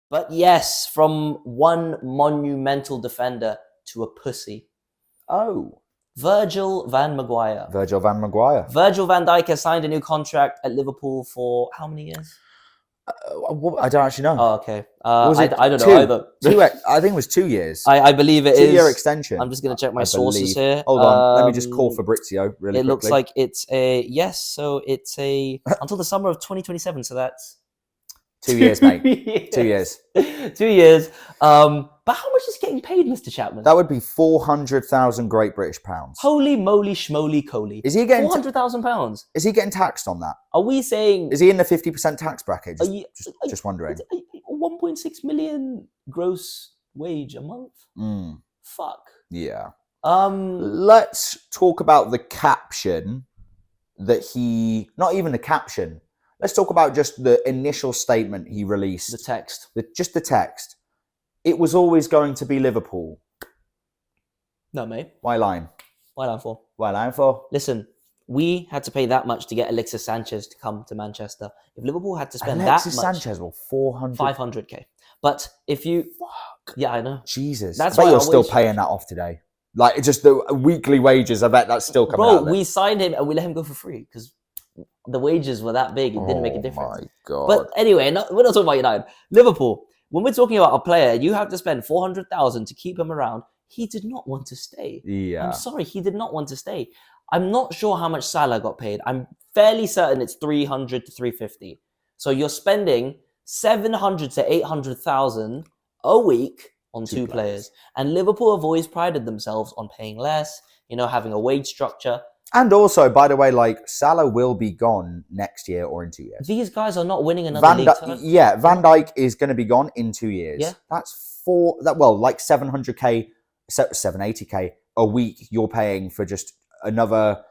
But yes, from one monumental defender to a pussy. Oh. Virgil van Maguire. Virgil van Maguire. Virgil van Dijk has signed a new contract at Liverpool for how many years? I don't actually know. Oh, okay. Was it I don't two? know either. I think it was 2 years. I believe it is. 2-year extension. I'm just going to check my I sources believe. here. Hold on. Let me just call Fabrizio really quickly. It looks like it's so it's until the summer of 2027. So that's 2 years, mate. 2 years. 2 years. But how much is he getting paid, Mr. Chapman? That would be 400,000 Great British pounds. Holy moly, schmoly, coly. Is he getting £400,000? Is he getting taxed on that? Are we saying? Is he in the 50% tax bracket? Just wondering. 1.6 million gross wage a month. Fuck. Yeah. Let's talk about the caption that he. Not even the caption. Let's talk about just the initial statement he released. The text. Just the text. It was always going to be Liverpool. No, mate. Why line? Why line for? Why line for? Listen, we had to pay that much to get Alexis Sanchez to come to Manchester. If Liverpool had to spend Alexis that much... Sanchez, well, 400... 500k. But if you... Fuck. Yeah, I know. Jesus. That's I bet why you're still paying that off today. Like, just the weekly wages, I bet that's still coming out of it. We signed him and we let him go for free because the wages were that big. It didn't make a difference. Oh, my God. But anyway, we're not talking about United. Liverpool, when we're talking about a player, you have to spend 400,000 to keep him around. He did not want to stay. Yeah. I'm sorry, he did not want to stay. I'm not sure how much Salah got paid. I'm fairly certain it's 300 to 350. So you're spending 700 to 800,000 a week on two players. And Liverpool have always prided themselves on paying less, having a wage structure. And also, by the way, like, Salah will be gone next year or in 2 years. These guys are not winning another league title. Yeah, Van Dijk is going to be gone in 2 years. Yeah. That's like 700k, 780k a week you're paying for just another,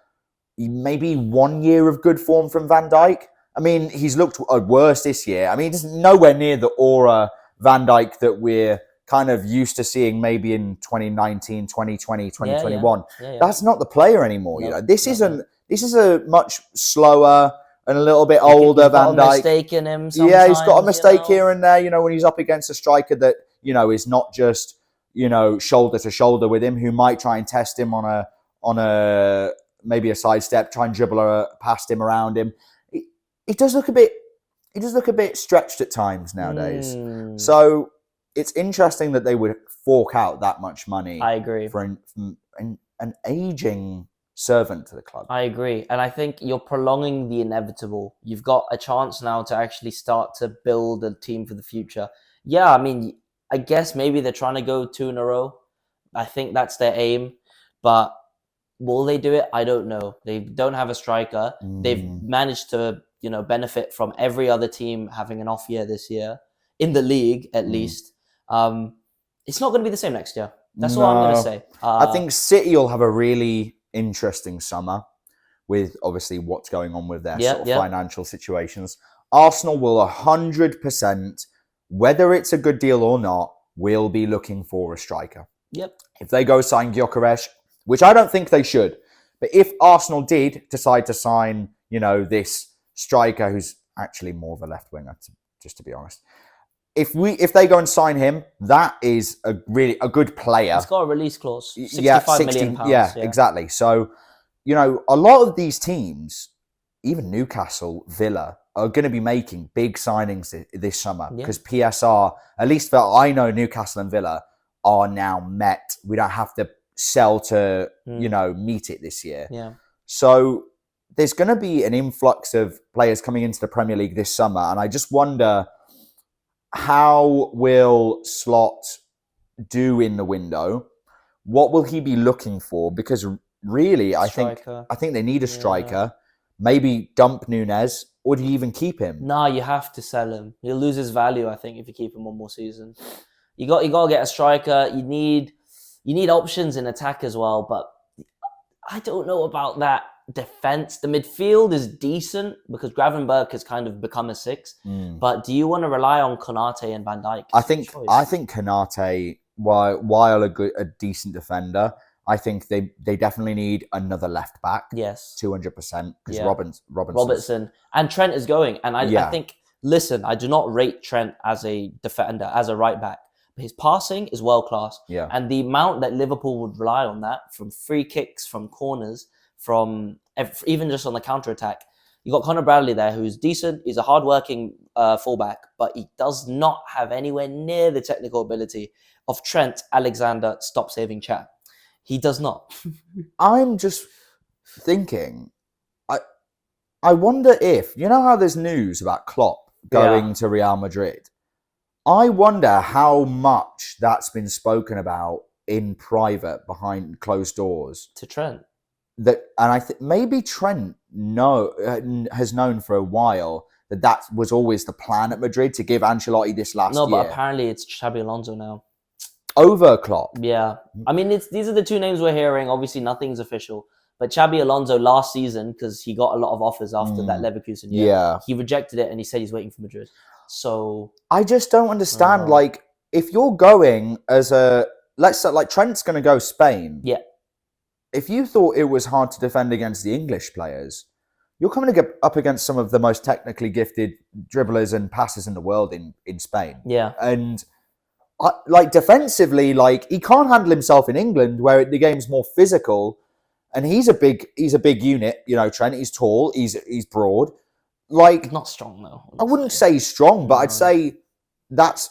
maybe 1 year of good form from Van Dijk. I mean, he's looked worse this year. I mean, it's nowhere near the aura Van Dijk that we're kind of used to seeing maybe in 2019, 2020, 2021. Yeah. That's not the player anymore. This is a much slower and a little bit older Van Dijk. Got a mistake in him sometimes, yeah, he's got a mistake here and there, when he's up against a striker that, is not just, shoulder to shoulder with him, who might try and test him on a maybe a sidestep, try and dribble past him, around him. It does look a bit stretched at times nowadays. So it's interesting that they would fork out that much money. I agree. For an aging servant to the club. I agree. And I think you're prolonging the inevitable. You've got a chance now to actually start to build a team for the future. Yeah, I mean, I guess maybe they're trying to go 2 in a row. I think that's their aim. But will they do it? I don't know. They don't have a striker. They've managed to, benefit from every other team having an off year this year. In the league, at least. It's not going to be the same next year. That's all I'm going to say. I think City will have a really interesting summer with obviously what's going on with their financial situations. Arsenal will 100%, whether it's a good deal or not, will be looking for a striker. Yep. If they go sign Gyökeres, which I don't think they should, but if Arsenal did decide to sign, this striker who's actually more of a left winger, just to be honest. If they go and sign him, that is a good player. He's got a release clause. 65 million pounds. Yeah, exactly. So, a lot of these teams, even Newcastle, Villa, are going to be making big signings this summer because PSR, at least that I know, Newcastle and Villa are now met. We don't have to sell to, meet it this year. Yeah. So there's going to be an influx of players coming into the Premier League this summer. And I just wonder, how will Slot do in the window? What will he be looking for? Because really, I think they need a striker. Maybe dump Nunez, or do you even keep him? No, you have to sell him. He'll lose his value, I think, if you keep him one more season. You got to get a striker. You need options in attack as well, but I don't know about that defense. The midfield is decent because Gravenberch has kind of become a 6. But do you want to rely on Konate and Van Dijk? I think Konate, while a decent defender, I think they definitely need another left back. Yes, 200%. Because Robertson and Trent is going, and I think listen, I do not rate Trent as a defender, as a right back. But his passing is world class. Yeah. And the amount that Liverpool would rely on that from free kicks, from corners, from even just on the counter attack. You got Conor Bradley there, who's decent. He's a hardworking fullback, but he does not have anywhere near the technical ability of Trent Alexander. Stop saving chat. He does not. I'm just thinking. I wonder if you know how there's news about Klopp going to Real Madrid. I wonder how much that's been spoken about in private behind closed doors To Trent. and I think maybe Trent has known for a while that was always the plan at Madrid to give Ancelotti this last year. No, but apparently it's Xabi Alonso now. Over Klopp. Yeah. I mean, these are the two names we're hearing. Obviously, nothing's official. But Xabi Alonso last season, because he got a lot of offers after that Leverkusen year, he rejected it and he said he's waiting for Madrid. So I just don't understand. Like, if you're going as let's say, like Trent's going to go Spain. Yeah. If you thought it was hard to defend against the English players, you're coming to get up against some of the most technically gifted dribblers and passers in the world in Spain. Yeah. And like defensively, like he can't handle himself in England, where the game's more physical. And he's a big unit. You know, Trent. He's tall. He's broad. Like, not strong though. I wouldn't say he's strong, but I'd say that's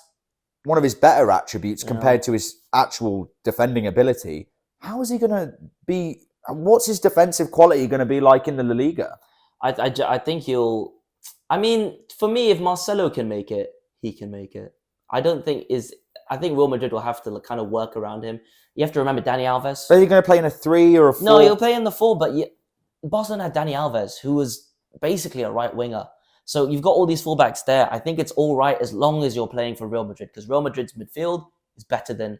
one of his better attributes compared to his actual defending ability. How is he going to be? What's his defensive quality going to be like in the La Liga? I think he'll. I mean, for me, if Marcelo can make it, he can make it. I think Real Madrid will have to kind of work around him. You have to remember Dani Alves. Are you going to play in a 3 or a 4? No, he'll play in the 4, but Barcelona had Dani Alves, who was basically a right winger. So you've got all these fullbacks there. I think it's all right as long as you're playing for Real Madrid, because Real Madrid's midfield is better than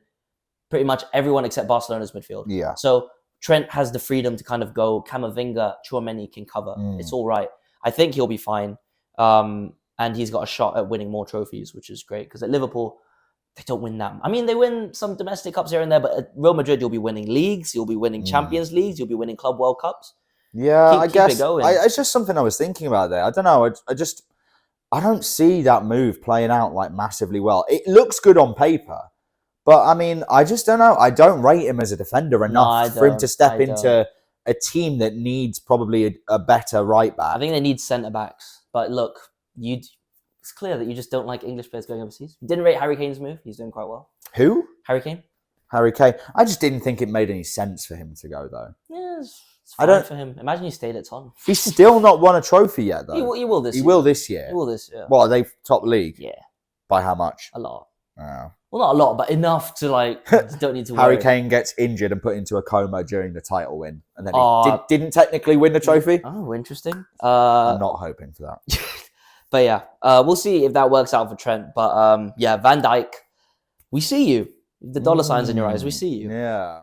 pretty much everyone except Barcelona's midfield. Yeah. So Trent has the freedom to kind of go. Camavinga, Tchouaméni can cover. It's all right. I think he'll be fine. And he's got a shot at winning more trophies, which is great, because at Liverpool, they don't win that. I mean, they win some domestic cups here and there, but at Real Madrid, you'll be winning leagues, you'll be winning Champions Leagues, you'll be winning Club World Cups. Yeah, I guess keep it going. It's just something I was thinking about there. I don't know. I don't see that move playing out like massively well. It looks good on paper, but I mean, I just don't know. I don't rate him as a defender enough for him to step into a team that needs probably a better right back. I think they need centre backs. But look, it's clear that you just don't like English players going overseas. You didn't rate Harry Kane's move. He's doing quite well. Who? Harry Kane. Harry Kane. I just didn't think it made any sense for him to go, though. Yeah, it's fine for him. Imagine he stayed at Tottenham. He's still not won a trophy yet, though. He will this year. He will this year. He will this year. What, are they top league? Yeah. By how much? A lot. Oh. Well, not a lot, but enough to like, you don't need to worry. Harry Kane gets injured and put into a coma during the title win. And then he didn't technically win the trophy. Oh, interesting. I'm not hoping for that. But yeah, we'll see if that works out for Trent. But yeah, Van Dijk, we see you. The dollar signs in your eyes, we see you. Yeah.